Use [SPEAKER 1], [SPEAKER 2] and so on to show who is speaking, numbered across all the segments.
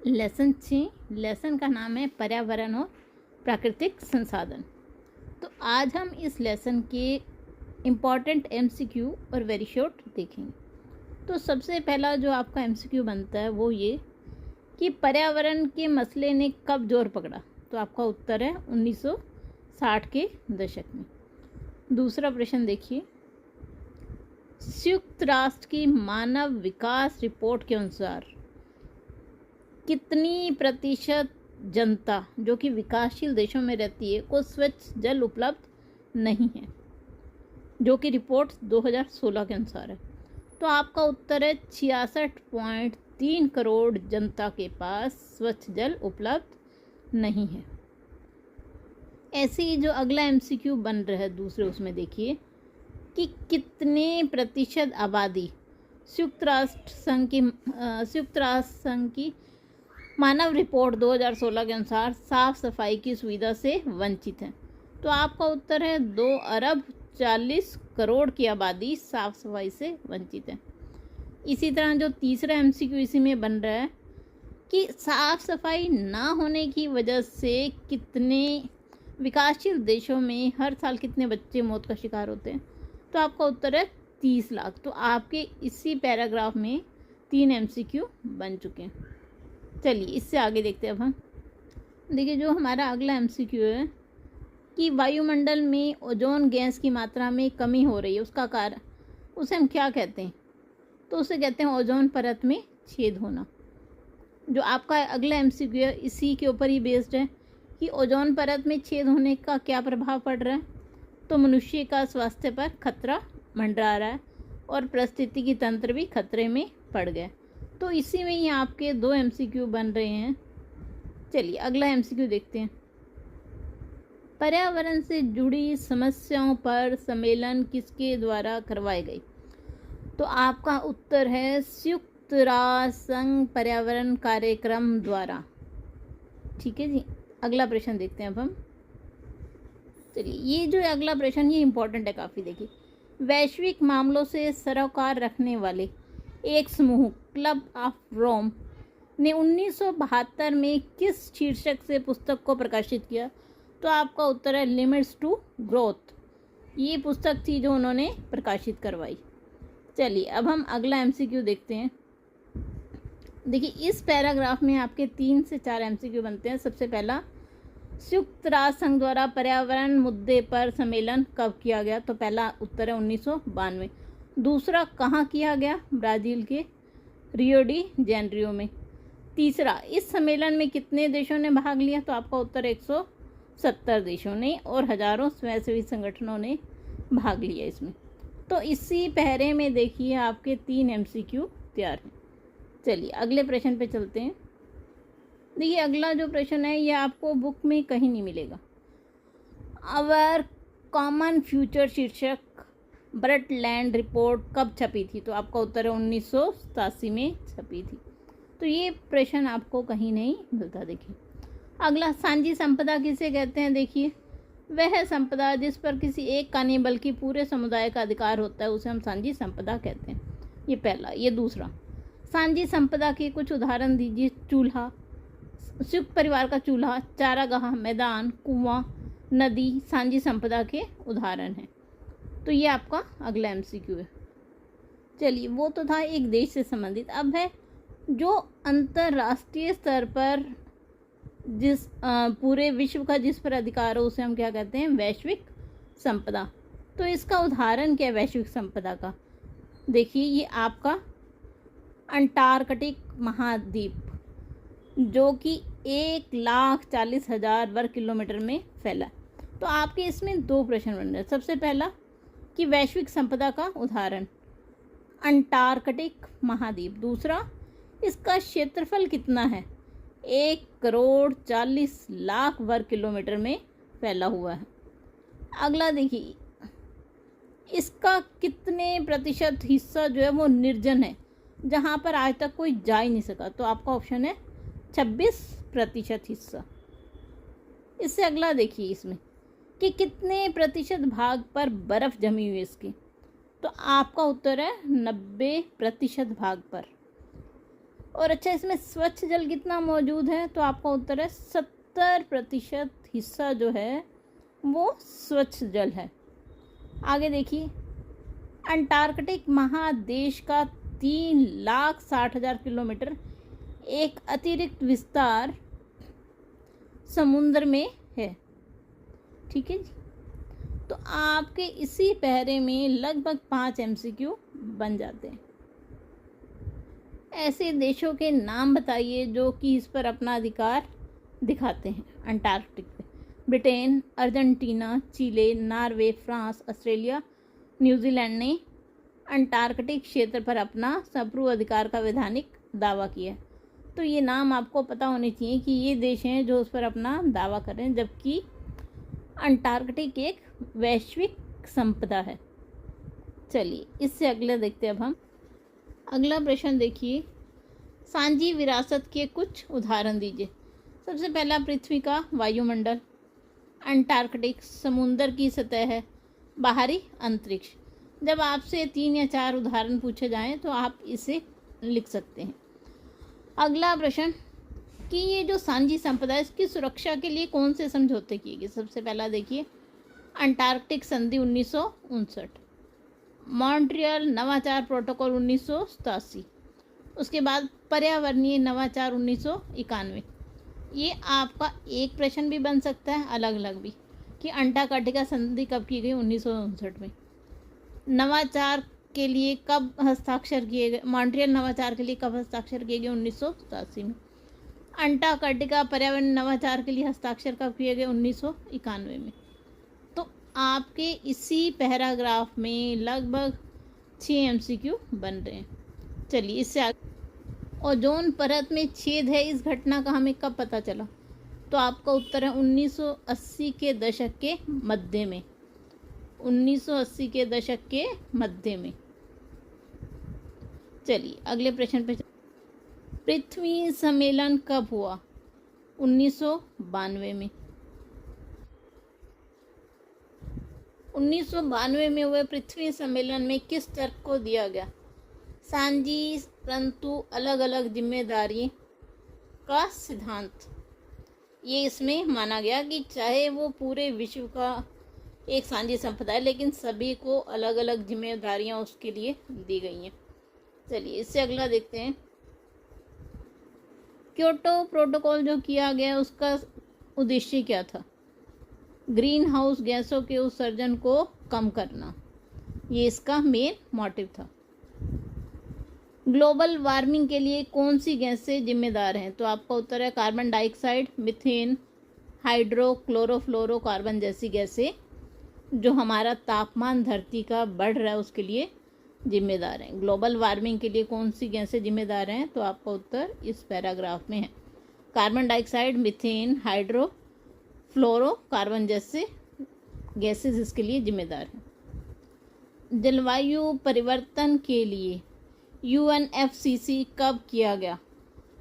[SPEAKER 1] Lesson 6 lesson का नाम है पर्यावरण और प्राकृतिक संसाधन। तो आज हम इस लेसन के इम्पॉर्टेंट एमसीक्यू और वेरी शॉर्ट देखेंगे। तो सबसे पहला जो आपका एमसीक्यू बनता है वो ये कि पर्यावरण के मसले ने कब जोर पकड़ा। तो आपका उत्तर है 1960 के दशक में। दूसरा प्रश्न देखिए, संयुक्त राष्ट्र की मानव विकास रिपोर्ट के अनुसार कितनी प्रतिशत जनता जो कि विकासशील देशों में रहती है को स्वच्छ जल उपलब्ध नहीं है, जो कि रिपोर्ट 2016 के अनुसार है। तो आपका उत्तर है 66.3 करोड़ जनता के पास स्वच्छ जल उपलब्ध नहीं है। ऐसे ही जो अगला एमसीक्यू बन रहा है दूसरे, उसमें देखिए कि कितने प्रतिशत आबादी संयुक्त राष्ट्र संघ की मानव रिपोर्ट 2016 के अनुसार साफ सफाई की सुविधा से वंचित है। तो आपका उत्तर है 2 अरब 40 करोड़ की आबादी साफ सफाई से वंचित है। इसी तरह जो तीसरा एमसीक्यू इसी में बन रहा है कि साफ सफाई ना होने की वजह से कितने विकासशील देशों में हर साल कितने बच्चे मौत का शिकार होते हैं। तो आपका उत्तर है 30 लाख। तो आपके इसी पैराग्राफ में 3 एमसीक्यू बन चुके हैं। चलिए इससे आगे देखते हैं। अब हम देखिए जो हमारा अगला एमसीक्यू है कि वायुमंडल में ओजोन गैस की मात्रा में कमी हो रही है, उसका कारण उसे हम क्या कहते हैं। तो उसे कहते हैं ओजोन परत में छेद होना। जो आपका अगला एमसीक्यू है इसी के ऊपर ही बेस्ड है कि ओजोन परत में छेद होने का क्या प्रभाव पड़ रहा है। तो मनुष्य का स्वास्थ्य पर खतरा मंडरा रहा है और पारिस्थितिकी तंत्र भी खतरे में पड़ गया। तो इसी में ही आपके 2 एमसीक्यू बन रहे हैं। चलिए अगला एमसीक्यू देखते हैं। पर्यावरण से जुड़ी समस्याओं पर सम्मेलन किसके द्वारा करवाए गए। तो आपका उत्तर है संयुक्त राष्ट्र संघ पर्यावरण कार्यक्रम द्वारा। ठीक है जी। अगला प्रश्न देखते हैं अब हम। चलिए ये जो अगला प्रश्न ये इम्पोर्टेंट है काफ़ी। देखिए, वैश्विक मामलों से सरोकार रखने वाले एक समूह क्लब ऑफ रोम ने 1972 में किस शीर्षक से पुस्तक को प्रकाशित किया। तो आपका उत्तर है लिमिट्स टू ग्रोथ। ये पुस्तक थी जो उन्होंने प्रकाशित करवाई। चलिए अब हम अगला एमसीक्यू देखते हैं। देखिए इस पैराग्राफ में आपके 3 से 4 एमसीक्यू बनते हैं। सबसे पहला, संयुक्त राष्ट्र संघ द्वारा पर्यावरण मुद्दे पर सम्मेलन कब किया गया। तो पहला उत्तर है 1992। दूसरा, कहाँ किया गया। ब्राज़ील के रियो डी जेनेरियो में। तीसरा, इस सम्मेलन में कितने देशों ने भाग लिया। तो आपका उत्तर 170 देशों ने और हजारों स्वयंसेवी संगठनों ने भाग लिया इसमें। तो इसी पहरे में देखिए आपके 3 एमसीक्यू तैयार हैं। चलिए अगले प्रश्न पे चलते हैं। देखिए अगला जो प्रश्न है ये आपको बुक में कहीं नहीं मिलेगा। अवर कॉमन फ्यूचर शीर्षक ब्रटलैंड रिपोर्ट कब छपी थी। तो आपका उत्तर है 1987 में छपी थी। तो ये प्रश्न आपको कहीं नहीं मिलता। देखिए अगला, सांझी संपदा किसे कहते हैं। देखिए वह संपदा जिस पर किसी एक का नहीं बल्कि पूरे समुदाय का अधिकार होता है उसे हम सांझी संपदा कहते हैं। ये पहला। ये दूसरा, सांझी संपदा के कुछ उदाहरण दीजिए। चूल्हा, संयुक्त परिवार का चूल्हा, चारागाह, मैदान, कुआं, नदी सांझी संपदा के उदाहरण हैं। तो ये आपका अगला एमसीक्यू है। चलिए वो तो था एक देश से संबंधित। अब है जो अंतर्राष्ट्रीय स्तर पर जिस पूरे विश्व का जिस पर अधिकार हो उसे हम क्या कहते हैं, वैश्विक संपदा। तो इसका उदाहरण क्या है वैश्विक संपदा का। देखिए ये आपका अंटार्कटिक महाद्वीप जो कि 1,40,000 वर्ग किलोमीटर में फैला। तो आपके इसमें 2 प्रश्न बन रहे हैं। सबसे पहला कि वैश्विक संपदा का उदाहरण अंटार्कटिक महाद्वीप। दूसरा, इसका क्षेत्रफल कितना है। 1,40,00,000 वर्ग किलोमीटर में फैला हुआ है। अगला देखिए, इसका कितने प्रतिशत हिस्सा जो है वो निर्जन है, जहाँ पर आज तक कोई जा ही नहीं सका। तो आपका ऑप्शन है 26% हिस्सा। इससे अगला देखिए इसमें कि कितने प्रतिशत भाग पर बर्फ़ जमी हुई है इसकी। तो आपका उत्तर है 90% भाग पर। और अच्छा, इसमें स्वच्छ जल कितना मौजूद है? तो आपका उत्तर है 70% हिस्सा जो है वो स्वच्छ जल है। आगे देखिए, अंटार्कटिक महादेश का 3,60,000 किलोमीटर एक अतिरिक्त विस्तार समुद्र में है। ठीक है जी। तो आपके इसी पहरे में लगभग 5 MCQ बन जाते हैं। ऐसे देशों के नाम बताइए जो कि इस पर अपना अधिकार दिखाते हैं अंटार्कटिक पे। ब्रिटेन, अर्जेंटीना, चिले, नॉर्वे, फ्रांस, ऑस्ट्रेलिया, न्यूजीलैंड ने अंटार्कटिक क्षेत्र पर अपना संपूर्ण अधिकार का वैधानिक दावा किया है। तो ये नाम आपको पता होने चाहिए कि ये देश हैं जो उस पर अपना दावा कर रहे हैं, जबकि अंटार्कटिक एक वैश्विक संपदा है। चलिए इससे अगला देखते हैं अब हम। अगला प्रश्न देखिए, सांझी विरासत के कुछ उदाहरण दीजिए। सबसे पहला, पृथ्वी का वायुमंडल, अंटार्कटिक समुद्र की सतह है, बाहरी अंतरिक्ष। जब आपसे 3 या 4 उदाहरण पूछे जाएं तो आप इसे लिख सकते हैं। अगला प्रश्न कि ये जो सांझी संपदा है इसकी सुरक्षा के लिए कौन से समझौते किए गए? सबसे पहला देखिए, अंटार्कटिक संधि 1959, मॉन्ट्रियल नवाचार प्रोटोकॉल 1987, उसके बाद पर्यावरणीय नवाचार 1991। ये आपका एक प्रश्न भी बन सकता है अलग अलग भी, कि अंटार्कटिका संधि कब की गई? 1959 में। नवाचार के लिए कब हस्ताक्षर किए गए? मॉन्ट्रियल नवाचार के लिए कब हस्ताक्षर किए गए? 1987 में। अंटार्कटिका पर्यावरण नवाचार के लिए हस्ताक्षर कब किए गए? 1991 में। तो आपके इसी पैराग्राफ में लगभग 6 MCQ बन रहे हैं। चलिए इससे आगे, ओजोन परत में छेद है, इस घटना का हमें कब पता चला? तो आपका उत्तर है 1980 के दशक के मध्य में। 1980 के दशक के मध्य में। चलिए अगले प्रश्न पे। पृथ्वी सम्मेलन कब हुआ? 1992 में। 1992 में हुए पृथ्वी सम्मेलन में किस तर्क को दिया गया? सांझी परंतु अलग अलग जिम्मेदारी का सिद्धांत। ये इसमें माना गया कि चाहे वो पूरे विश्व का एक सांझी संपदा है, लेकिन सभी को अलग अलग जिम्मेदारियां उसके लिए दी गई हैं। चलिए इससे अगला देखते हैं। क्योटो प्रोटोकॉल जो किया गया उसका उद्देश्य क्या था? ग्रीन हाउस गैसों के उत्सर्जन को कम करना, ये इसका मेन मोटिव था। ग्लोबल वार्मिंग के लिए कौन सी गैसें जिम्मेदार हैं? तो आपका उत्तर है carbon dioxide, methane, hydro chlorofluorocarbon जैसी गैसें जो हमारा तापमान धरती का बढ़ रहा है उसके लिए जिम्मेदार हैं। ग्लोबल वार्मिंग के लिए कौन सी गैसें जिम्मेदार हैं? तो आपका उत्तर इस पैराग्राफ में है। Carbon dioxide, methane, hydro fluorocarbon जैसे गैसेस इसके लिए जिम्मेदार हैं। जलवायु परिवर्तन के लिए UNFCCC कब किया गया?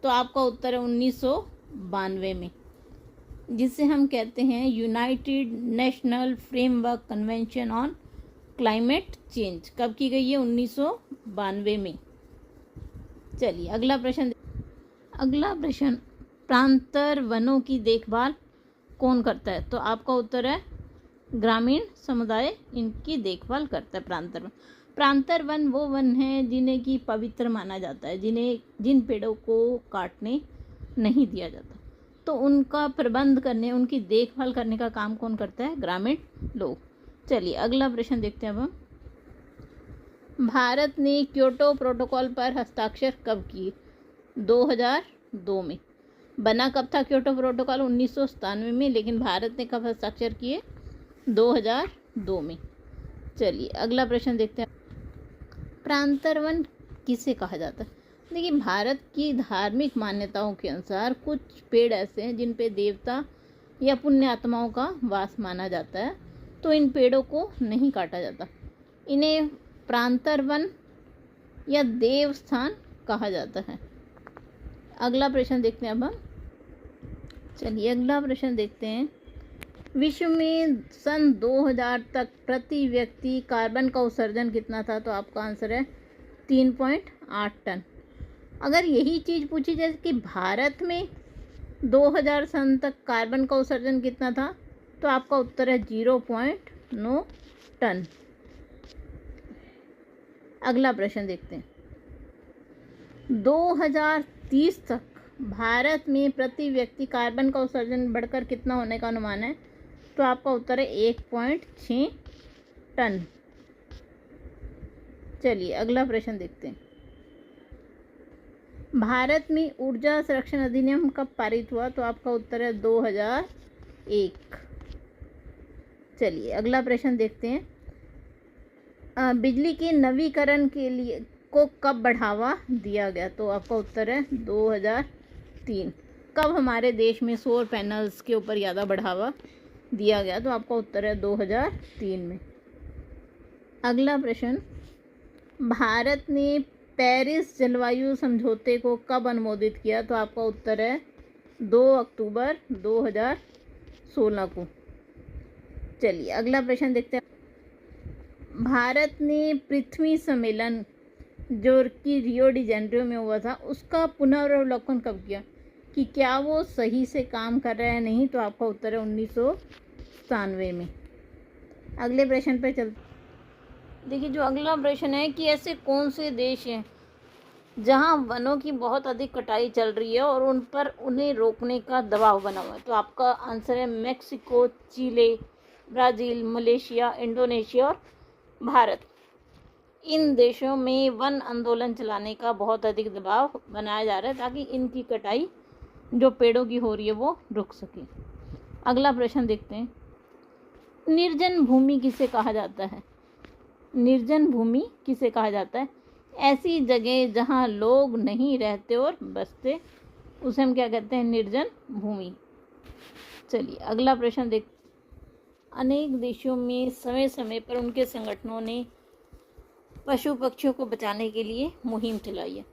[SPEAKER 1] तो आपका उत्तर है 1992 में, जिसे हम कहते हैं United national framework convention on climate change. कब की गई है? 1992 में। चलिए अगला प्रश्न। प्रांतर वनों की देखभाल कौन करता है? तो आपका उत्तर है ग्रामीण समुदाय इनकी देखभाल करता है। प्रांतर वन वो वन हैं जिन्हें की पवित्र माना जाता है, जिन पेड़ों को काटने नहीं दिया जाता, तो उनका प्रबंध करने, उनकी देखभाल करने का काम कौन करता है? ग्रामीण लोग। चलिए अगला प्रश्न देखते हैं अब हम। भारत ने क्योटो प्रोटोकॉल पर हस्ताक्षर कब किए? 2002 में। बना कब था क्योटो प्रोटोकॉल? 1997 में, लेकिन भारत ने कब हस्ताक्षर किए? 2002 में। चलिए अगला प्रश्न देखते हैं। प्रांतर वन किसे कहा जाता है? देखिए, भारत की धार्मिक मान्यताओं के अनुसार कुछ पेड़ ऐसे हैं जिन पे देवता या पुण्य आत्माओं का वास माना जाता है, तो इन पेड़ों को नहीं काटा जाता। इन्हें प्रांतर वन या देवस्थान कहा जाता है। अगला प्रश्न देखते हैं अब हम। चलिए अगला प्रश्न देखते हैं। विश्व में सन 2000 तक प्रति व्यक्ति कार्बन का उत्सर्जन कितना था? तो आपका आंसर है 3.8 टन। अगर यही चीज़ पूछी जाए कि भारत में 2000 सन तक कार्बन का उत्सर्जन कितना था, तो आपका उत्तर है 0.9 टन। अगला प्रश्न देखते हैं। 2030 तक भारत में प्रति व्यक्ति कार्बन का उत्सर्जन बढ़कर कितना होने का अनुमान है, तो आपका उत्तर है 1.6 टन। चलिए अगला प्रश्न देखते हैं। भारत में ऊर्जा संरक्षण अधिनियम कब पारित हुआ, तो आपका उत्तर है 2001। चलिए अगला प्रश्न देखते हैं। बिजली के नवीकरण के लिए को कब बढ़ावा दिया गया, तो आपका उत्तर है 2003। कब हमारे देश में सौर पैनल्स के ऊपर ज़्यादा बढ़ावा दिया गया, तो आपका उत्तर है 2003 में। अगला प्रश्न, भारत ने पेरिस जलवायु समझौते को कब अनुमोदित किया, तो आपका उत्तर है 2 अक्टूबर 2016 को। चलिए अगला प्रश्न देखते हैं। भारत ने पृथ्वी सम्मेलन जो कि रियो डी जेनेरियो में हुआ था, उसका पुनर्वलोकन कब किया, कि क्या वो सही से काम कर रहा है नहीं, तो आपका उत्तर है 1997 में। अगले प्रश्न पर चलते। देखिए जो अगला प्रश्न है कि ऐसे कौन से देश हैं जहां वनों की बहुत अधिक कटाई चल रही है और उन पर उन्हें रोकने का दबाव बना हुआ है, तो आपका आंसर है मेक्सिको, चिले, ब्राज़ील, मलेशिया, इंडोनेशिया और भारत। इन देशों में वन आंदोलन चलाने का बहुत अधिक दबाव बनाया जा रहा है ताकि इनकी कटाई जो पेड़ों की हो रही है वो रुक सके। अगला प्रश्न देखते हैं। निर्जन भूमि किसे कहा जाता है? निर्जन भूमि किसे कहा जाता है? ऐसी जगह जहाँ लोग नहीं रहते और बसते, उसे हम क्या कहते हैं? निर्जन भूमि। चलिए अगला प्रश्न देख। अनेक देशों में समय समय पर उनके संगठनों ने पशु पक्षियों को बचाने के लिए मुहिम चलाई है।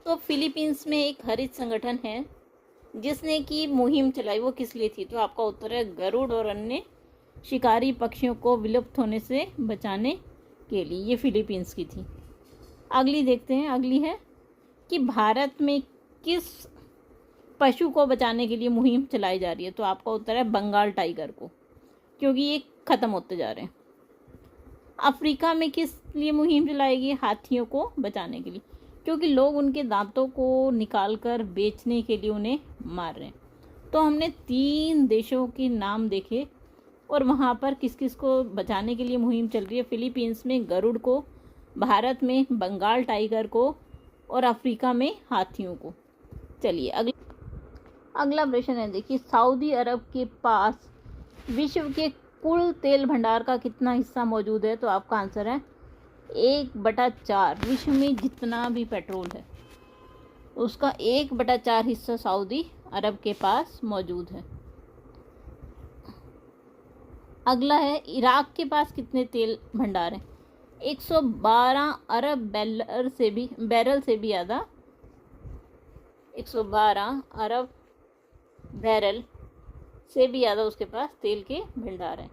[SPEAKER 1] तो फिलीपींस में एक हरित संगठन है जिसने की मुहिम चलाई, वो किस लिए थी? तो आपका उत्तर है गरुड़ और अन्य शिकारी पक्षियों को विलुप्त होने से बचाने के लिए। ये फिलीपींस की थी। अगली देखते हैं। अगली है कि भारत में किस पशु को बचाने के लिए मुहिम चलाई जा रही है, तो आपका उत्तर है बंगाल टाइगर को, क्योंकि ये ख़त्म होते जा रहे हैं। अफ्रीका में किस लिए मुहिम चलाएगी? हाथियों को बचाने के लिए, क्योंकि लोग उनके दांतों को निकालकर बेचने के लिए उन्हें मार रहे हैं। तो हमने 3 देशों के नाम देखे और वहाँ पर किस किस को बचाने के लिए मुहिम चल रही है। फिलीपींस में गरुड़ को, भारत में बंगाल टाइगर को और अफ्रीका में हाथियों को। चलिए अगला प्रश्न है। देखिए सऊदी अरब के पास विश्व के कुल तेल भंडार का कितना हिस्सा मौजूद है, तो आपका आंसर है 1/4। विश्व में जितना भी पेट्रोल है उसका 1/4 हिस्सा सऊदी अरब के पास मौजूद है। अगला है इराक के पास कितने तेल भंडार हैं? 112 अरब बैरल से भी ज़्यादा, 112 अरब बैरल से भी ज़्यादा उसके पास तेल के भंडार हैं।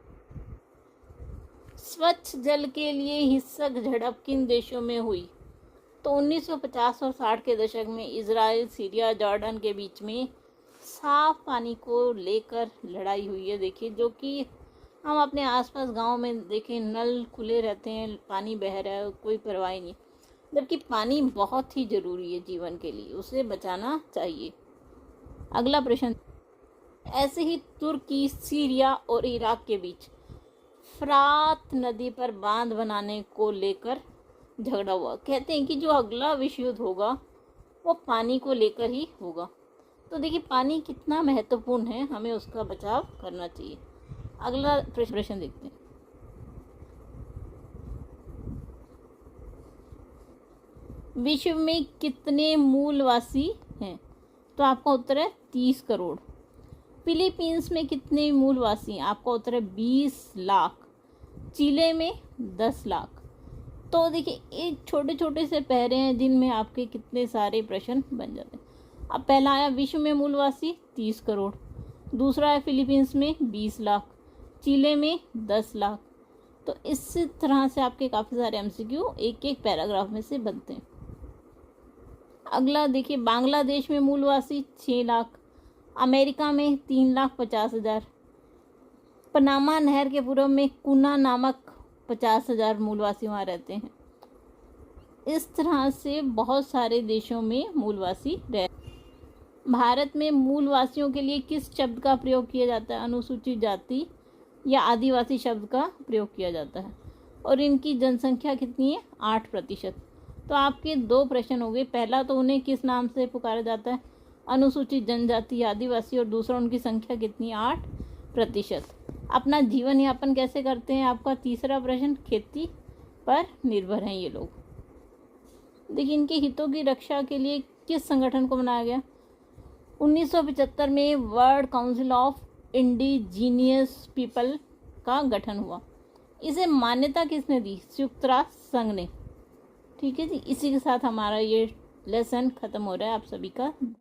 [SPEAKER 1] स्वच्छ जल के लिए हिंसक झड़प किन देशों में हुई? तो 1950 और 60 के दशक में इजराइल, सीरिया, जॉर्डन के बीच में साफ पानी को लेकर लड़ाई हुई है। देखिए जो कि हम अपने आसपास गांव में देखें, नल खुले रहते हैं, पानी बह रहा है, कोई परवाह नहीं, जबकि पानी बहुत ही ज़रूरी है जीवन के लिए, उसे बचाना चाहिए। अगला प्रश्न। ऐसे ही तुर्की, सीरिया और इराक के बीच फ्रात नदी पर बांध बनाने को लेकर झगड़ा हुआ। कहते हैं कि जो अगला विश्व युद्ध होगा वो पानी को लेकर ही होगा। तो देखिए पानी कितना महत्वपूर्ण है, हमें उसका बचाव करना चाहिए। अगला प्रश्न देखते हैं। विश्व में कितने मूलवासी हैं? तो आपका उत्तर है 30 करोड़। फिलीपींस में कितने मूलवासी हैं? आपका उत्तर है 20 लाख। चिले में 10 लाख। तो देखिए एक छोटे छोटे से पैरे हैं जिनमें आपके कितने सारे प्रश्न बन जाते हैं। अब पहला आया विश्व में मूलवासी 30 करोड़, दूसरा है फिलीपींस में 20 लाख, चिले में 10 लाख। तो इस तरह से आपके काफ़ी सारे MCQ एक एक पैराग्राफ में से बनते हैं। अगला देखिए, बांग्लादेश में मूलवासी 6 लाख, अमेरिका में 3,50,000, पनामा नहर के पूर्व में कुना नामक 50,000 मूलवासी वहाँ रहते हैं। इस तरह से बहुत सारे देशों में मूलवासी रह। भारत में मूलवासियों के लिए किस शब्द का प्रयोग किया जाता है? अनुसूचित जाति या आदिवासी शब्द का प्रयोग किया जाता है। और इनकी जनसंख्या कितनी है? 8%। तो आपके 2 प्रश्न हो गए। पहला तो उन्हें किस नाम से पुकारा जाता है? अनुसूचित जनजाति, आदिवासी। और दूसरा उनकी संख्या कितनी? 8%। अपना जीवन यापन कैसे करते हैं? आपका तीसरा प्रश्न, खेती पर निर्भर हैं ये लोग। देखिए, इनके हितों की रक्षा के लिए किस संगठन को बनाया गया? 1975 में world council of indigenous people का गठन हुआ। इसे मान्यता किसने दी? संयुक्त राष्ट्र संघ ने। ठीक है जी, इसी के साथ हमारा ये लेसन ख़त्म हो रहा है। आप सभी का